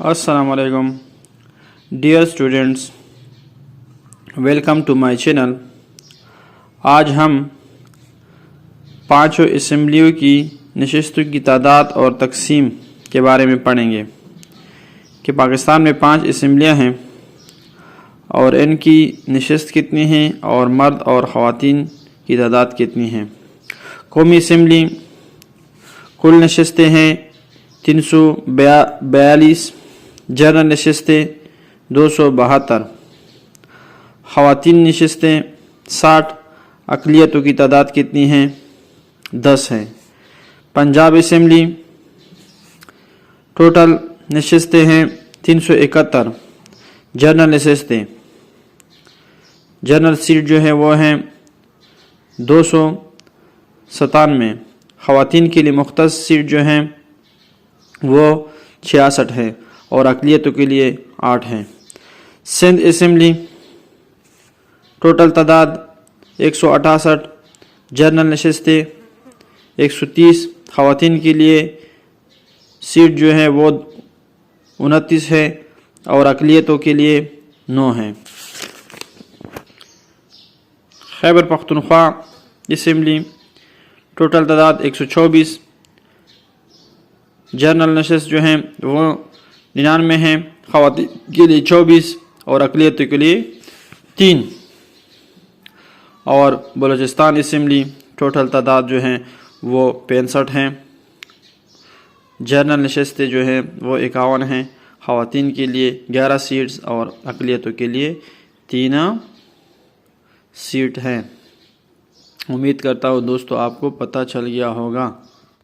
السلام علیکم dear students, welcome to my channel. آج ہم 5 اسمبلیوں کی نشستوں کی تعداد اور تقسیم کے بارے میں پڑھیں گے کہ پاکستان میں 5 اسمبلیاں ہیں اور ان کی نشست کتنی ہیں اور مرد اور خواتین کی تعداد کتنی ہیں۔ قومی اسمبلی کل نشستیں ہیں 342، جنرل نشستیں 272، خواتین نشستیں 60، اقلیتوں کی تعداد کتنی ہیں؟ 10 ہیں۔ پنجاب اسمبلی ٹوٹل نشستیں ہیں 371، جنرل سیٹ جو ہے وہ ہیں 297، خواتین کے لیے مختص سیٹ جو ہیں وہ 66 ہیں اور اقلیتوں کے لیے 8 ہیں۔ سندھ اسمبلی ٹوٹل تعداد 168، جنرل نشستیں 130، خواتین کے لیے سیٹ جو ہے وہ 29 ہے اور اقلیتوں کے لیے 9 ہیں۔ خیبر پختونخوا اسمبلی ٹوٹل تعداد 124، جنرل نشست جو ہیں وہ 99 ہیں، خواتین کے لیے 24 اور اقلیتوں کے لیے 3۔ اور بلوچستان اسمبلی ٹوٹل تعداد جو ہیں وہ 65 ہیں، جنرل نشستیں جو ہیں وہ 51 ہیں، خواتین کے لیے 11 سیٹس اور اقلیتوں کے لیے 3 سیٹ ہیں۔ امید کرتا ہوں دوستو آپ کو پتہ چل گیا ہوگا۔